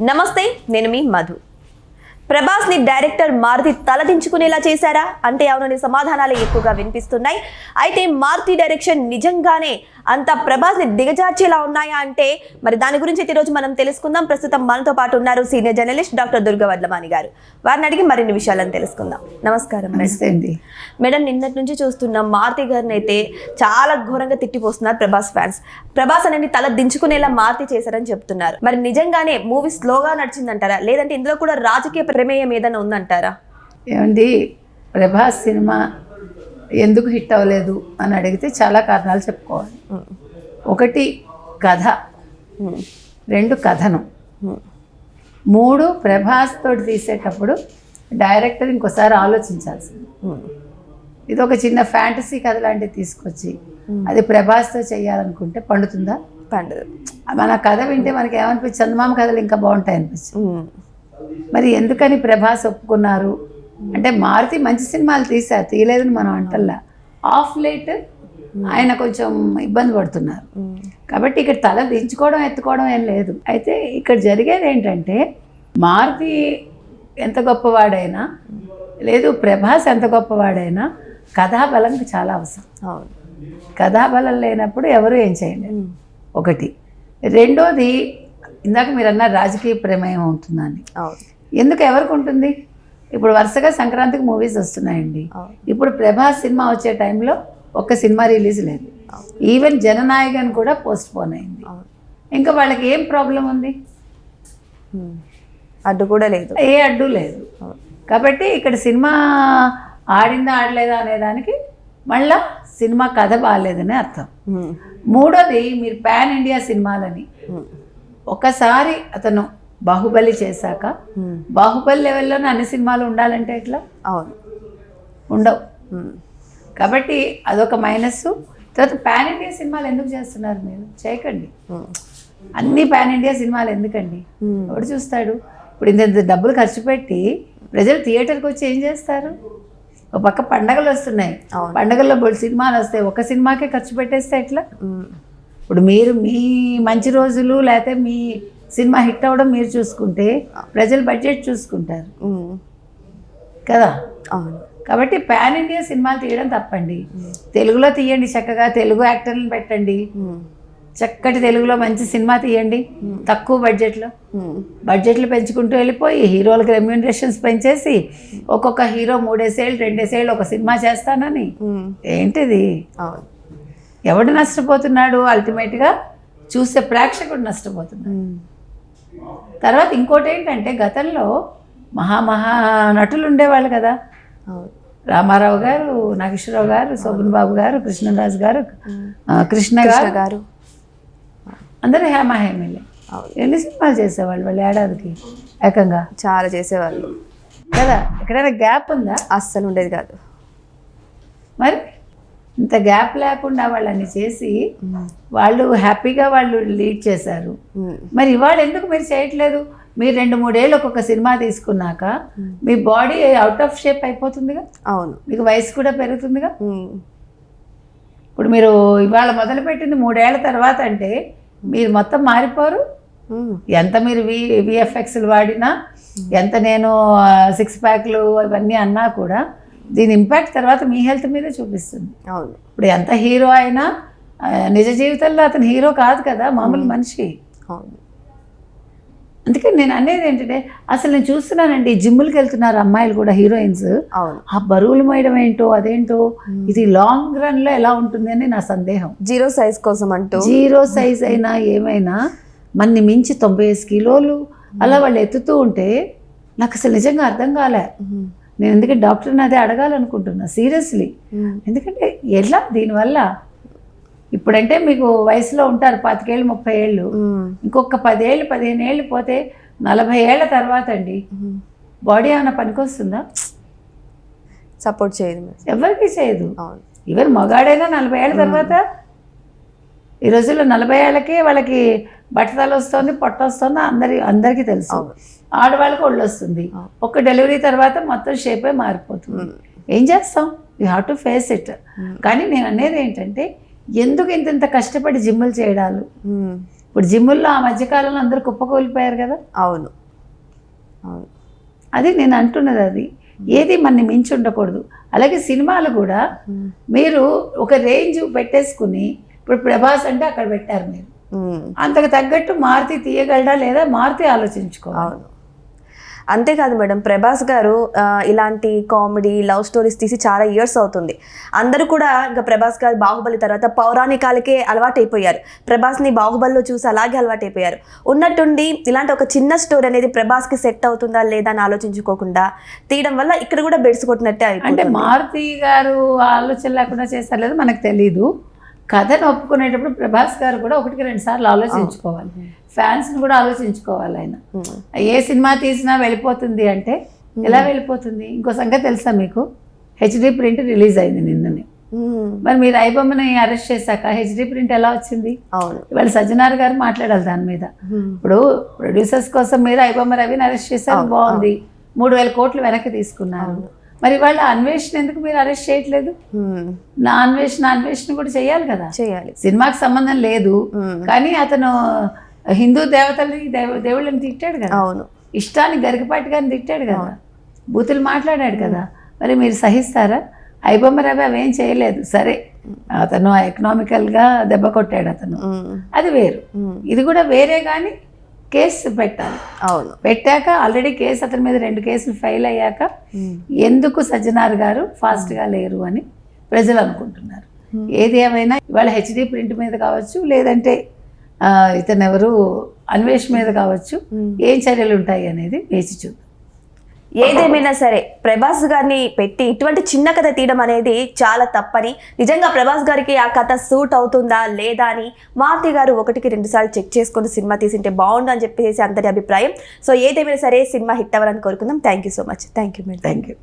నమస్తే, నేను మీ మధు. ప్రభాస్ ని డైరెక్టర్ మారుతి తలదించుకునేలా చేశారా అంటే అవునని సమాధానాలు ఎక్కువగా వినిపిస్తున్నాయి. అయితే మారుతి డైరెక్షన్ నిజంగానే అంత ప్రభాస్ ని దిగజార్చేలా ఉన్నాయా అంటే మరి దాని గురించి ఈరోజు మనం తెలుసుకుందాం. ప్రస్తుతం మనతో పాటు ఉన్నారు senior journalist doctor Durga Vadlamani గారు. వారిని అడిగి మరిన్ని విషయాలను తెలుసుకుందాం. నమస్కారం మేడం. నిన్నటి నుంచి చూస్తున్నాం మారుతి గారిని అయితే చాలా ఘోరంగా తిట్టిపోస్తున్నారు ప్రభాస్ ఫ్యాన్స్. ప్రభాస్ అనేది తల దించుకునేలా మారుతి చేశారని చెప్తున్నారు. మరి నిజంగానే మూవీ స్లోగా నడిచిందంటారా, లేదంటే ఇందులో కూడా రాజకీయ ప్రమేయం ఏదైనా ఉందంటారా? ఏమండి, ప్రభాస్ సినిమా ఎందుకు హిట్ అవ్వలేదు అని అడిగితే చాలా కారణాలు చెప్పుకోవాలి. ఒకటి కథ, రెండు కథనం, మూడు ప్రభాస్ తోటి తీసేటప్పుడు డైరెక్టర్ ఇంకోసారి ఆలోచించాల్సింది. ఇది ఒక చిన్న ఫ్యాంటసీ కథ లాంటివి తీసుకొచ్చి అది ప్రభాస్తో చేయాలనుకుంటే పండుతుందా? పండుదు. మన కథ వింటే మనకి ఏమనిపించి చందమామ కథలు ఇంకా బాగుంటాయి అనిపించింది. మరి ఎందుకని ప్రభాస్ ఒప్పుకున్నారు అంటే మారుతి మంచి సినిమాలు తీశారు, తీయలేదని మనం అంటల్లా. ఆఫ్ లేట్ ఆయన కొంచెం ఇబ్బంది పడుతున్నారు కాబట్టి ఇక్కడ తల దించుకోవడం ఎత్తుకోవడం ఏం లేదు. అయితే ఇక్కడ జరిగేది ఏంటంటే మారుతి ఎంత గొప్పవాడైనా లేదు ప్రభాస్ ఎంత గొప్పవాడైనా కథాబలం చాలా అవసరం. కథాబలం లేనప్పుడు ఎవరు ఏం చేయలేరు. ఒకటి. రెండోది, ఇందాక మీరు అన్నారు రాజకీయ ప్రమేయం ఉంటుందని. ఎందుకు ఎవరికి ఉంటుంది? ఇప్పుడు వరుసగా సంక్రాంతికి మూవీస్ వస్తున్నాయండి. ఇప్పుడు ప్రభాస్ సినిమా వచ్చే టైంలో ఒక్క సినిమా రిలీజ్ లేదు. ఈవెన్ జననాయకన్ కూడా పోస్ట్ పోన్ అయింది. ఇంకా వాళ్ళకి ఏం ప్రాబ్లం ఉంది? అడ్డు కూడా లేదు, ఏ అడ్డు లేదు. కాబట్టి ఇక్కడ సినిమా ఆడిందా ఆడలేదా అనేదానికి మళ్ళా సినిమా కథ బాగాలేదని అర్థం. మూడోది, మీరు పాన్ ఇండియా సినిమాలని ఒకసారి అతను బాహుబలి చేశాక బాహుబలి లెవెల్లోనే అన్ని సినిమాలు ఉండాలంటే ఎట్లా? అవును, ఉండవు. కాబట్టి అదొక మైనస్. తర్వాత పాన్ ఇండియా సినిమాలు ఎందుకు చేస్తున్నారు? మీరు చేయకండి. అన్ని పాన్ ఇండియా సినిమాలు ఎందుకండి? ఎవడు చూస్తాడు? ఇప్పుడు ఇంత డబ్బులు ఖర్చు పెట్టి ప్రజలు థియేటర్కి వచ్చి ఏం చేస్తారు? ఒక పక్క పండగలు వస్తున్నాయి, పండగల్లో సినిమాలు వస్తాయి, ఒక సినిమాకే ఖర్చు పెట్టేస్తే ఎట్లా? ఇప్పుడు మీరు మీ మంచి రోజులు లేకపోతే మీ సినిమా హిట్ అవ్వడం మీరు చూసుకుంటే ప్రజలు బడ్జెట్ చూసుకుంటారు కదా. కాబట్టి పాన్ ఇండియా సినిమాలు తీయడం తప్పండి. తెలుగులో తీయండి, చక్కగా తెలుగు యాక్టర్లను పెట్టండి, చక్కటి తెలుగులో మంచి సినిమా తీయండి, తక్కువ బడ్జెట్లు పెంచుకుంటూ వెళ్ళిపోయి హీరోలకు రెమ్యూనరేషన్స్ పెంచేసి ఒక్కొక్క హీరో 3 ఏళ్ళు 2 ఏళ్ళు ఒక సినిమా చేస్తానని ఏంటిది? ఎవడు నష్టపోతున్నాడు? అల్టిమేట్గా చూసే ప్రేక్షకుడు నష్టపోతున్నాడు. తర్వాత ఇంకోటి ఏంటంటే గతంలో మహా నటులు ఉండేవాళ్ళు కదా. రామారావు గారు, నాగేశ్వరరావు గారు, శోభన్ బాబు గారు, కృష్ణరాజు గారు, కృష్ణ గారు, అందరూ హేమీలే. ఎన్ని సినిమాలు చేసేవాళ్ళు వాళ్ళు ఏడాదికి? ఏకంగా చాలా చేసేవాళ్ళు కదా. ఎక్కడైనా గ్యాప్ ఉందా? అస్సలు ఉండేది కాదు. మరి ఇంత గ్యాప్ లేకుండా వాళ్ళని చేసి వాళ్ళు హ్యాపీగా వాళ్ళు లీడ్ చేశారు. మరి ఇవాళ ఎందుకు మీరు చేయట్లేదు? మీరు 2-3 ఏళ్ళు ఒక్కొక్క సినిమా తీసుకున్నాక మీ బాడీ అవుట్ ఆఫ్ షేప్ అయిపోతుందిగా. అవును, మీకు వయసు కూడా పెరుగుతుందిగా. ఇప్పుడు మీరు ఇవాళ మొదలుపెట్టింది 3 ఏళ్ల తర్వాత అంటే మీరు మొత్తం మారిపోరు. ఎంత మీరు విఎఫ్ఎక్స్లు వాడినా, ఎంత నేను 6 ప్యాక్లు ఇవన్నీ అన్నా కూడా దీని ఇంపాక్ట్ తర్వాత మీ హెల్త్ మీదే చూపిస్తుంది. అవును. ఇప్పుడు ఎంత హీరో అయినా నిజ జీవితంలో అతను హీరో కాదు కదా, మామూలు మనిషి. అవును. అందుకని నేను అనేది ఏంటంటే అసలు నేను చూస్తున్నానండి జిమ్ములకి వెళ్తున్నారు అమ్మాయిలు కూడా, హీరోయిన్స్. ఆ బరువులు మోయడం ఏంటో అదేంటో ఇది లాంగ్ రన్లో ఎలా ఉంటుంది అని నా సందేహం. జీరో సైజ్ కోసం అంటూ, జీరో సైజ్ అయినా ఏమైనా మన్ని మించి 95 కిలోలు అలా వాళ్ళు ఎత్తుతూ ఉంటే నాకు అసలు నిజంగా అర్థం కాలే. నేను ఎందుకంటే డాక్టర్ని అదే అడగాలనుకుంటున్నా సీరియస్లీ. ఎందుకంటే ఎలా దీనివల్ల ఇప్పుడంటే మీకు వయసులో ఉంటారు 25 ఏళ్ళు 30 ఏళ్ళు, ఇంకొక 10 ఏళ్ళు 15 ఏళ్ళు పోతే 40 ఏళ్ల తర్వాత అండి బాడీ ఏమైనా పనికొస్తుందా? సపోర్ట్ చేయదు, ఎవరికి చేయదు. ఈవెన్ మగాడైనా 40 ఏళ్ళ తర్వాత, ఈ రోజుల్లో 40 ఏళ్ళకి వాళ్ళకి బట్టతలు వస్తుంది, పొట్ట వస్తుంది, అందరికీ తెలుసు. ఆడవాళ్ళకి ఒళ్ళు వస్తుంది. ఒక డెలివరీ తర్వాత మొత్తం షేపే మారిపోతుంది. ఏం చేస్తాం? You have to face it. కానీ నేను అనేది ఏంటంటే ఎందుకు ఇంత కష్టపడి జిమ్ములు చేయడాలు, ఇప్పుడు జిమ్ముల్లో ఆ మధ్యకాలంలో అందరూ కుప్పకూలిపోయారు కదా. అవును అవును. అది నేను అంటున్నది, అది ఏది మనని మించి ఉండకూడదు. అలాగే సినిమాలు కూడా మీరు ఒక రేంజ్ పెట్టేసుకుని, ఇప్పుడు ప్రభాస్ అంటే అక్కడ పెట్టారు మీరు, అంతకు తగ్గట్టు మారుతి తీయగలడా లేదా మారుతి ఆలోచించుకోవాలి. అవును. అంతేకాదు మేడం, ప్రభాస్ గారు ఇలాంటి కామెడీ లవ్ స్టోరీస్ తీసి చాలా ఇయర్స్ అవుతుంది. అందరూ కూడా ఇంకా ప్రభాస్ గారు బాహుబలి తర్వాత పౌరాణికాలకే అలవాటైపోయారు. ప్రభాస్ని బాహుబలిలో చూసి అలాగే అలవాటైపోయారు. ఉన్నట్టుండి ఇలాంటి ఒక చిన్న స్టోరీ అనేది ప్రభాస్కి సెట్ అవుతుందా లేదా అని ఆలోచించుకోకుండా తీయడం వల్ల ఇక్కడ కూడా బెడ్స్ కొట్టినట్టే అంటే అయిపోయింది. మారుతి గారు ఆలోచన లేకుండా చేశారు లేదా మనకు తెలీదు. కథను ఒప్పుకునేటప్పుడు ప్రభాస్ గారు కూడా 1-2 సార్లు ఆలోచించుకోవాలి. ఫ్యాన్స్ని కూడా ఆలోచించుకోవాలి. ఆయన ఏ సినిమా తీసినా వెళ్ళిపోతుంది అంటే ఎలా వెళ్ళిపోతుంది? ఇంకో సంగతి తెలుసా మీకు? హెచ్డి ప్రింట్ రిలీజ్ అయింది నిన్ననే. మరి మీరు ఐబొమ్మని అరెస్ట్ చేశాక హెచ్డి ప్రింట్ ఎలా వచ్చింది? అవును. ఇవాళ సజ్జనార్ గారు మాట్లాడాలి దాని మీద. ఇప్పుడు ప్రొడ్యూసర్స్ కోసం మీరు ఐబొమ్మ రవిని అరెస్ట్ చేశారు, బాగుంది, 3,000 కోట్లు వెనక్కి తీసుకున్నారు. మరి వాళ్ళ అన్వేషణ ఎందుకు మీరు అరెస్ట్ చేయట్లేదు? నా అన్వేషణ కూడా చేయాలి కదా. చేయాలి. సినిమాకి సంబంధం లేదు కానీ అతను హిందూ దేవతల్ని దేవుళ్ళని తిట్టాడు కదా. అవును. ఇష్టానికి గరికపాటి గారిని తిట్టాడు కదా, బూతులు మాట్లాడాడు కదా. మరి మీరు సహిస్తారా? ఐబొమ్మ రవి అవేం చేయలేదు, సరే అతను ఎకనామికల్గా దెబ్బ కొట్టాడు అతను, అది వేరు. ఇది కూడా వేరే కానీ కేసు పెట్టాలి. అవును. పెట్టాక ఆల్రెడీ కేసు అతని మీద 2 కేసులు ఫైల్ అయ్యాక ఎందుకు సజ్జనార్ గారు ఫాస్ట్గా లేరు అని ప్రజలు అనుకుంటున్నారు. ఏది ఏమైనా ఇవాళ హెచ్డి ప్రింట్ మీద కావచ్చు, లేదంటే ఇతను ఎవరు అన్వేష్ మీద కావచ్చు, ఏం చర్యలు ఉంటాయి అనేది వేచి చూద్దాం. ఏదేమైనా సరే ప్రభాస్ గారిని పెట్టి ఇటువంటి చిన్న కథ తీయడం అనేది చాలా తప్పని, నిజంగా ప్రభాస్ గారికి ఆ కథ సూట్ అవుతుందా లేదా అని మారుతి గారు 1-2 సార్లు చెక్ చేసుకొని సినిమా తీసింటే బాగుండు అని చెప్పేసి అందరి అభిప్రాయం. సో ఏదేమైనా సరే సినిమా హిట్ అవ్వాలని కోరుకుందాం. Thank you so much. Thank you madam. Thank you.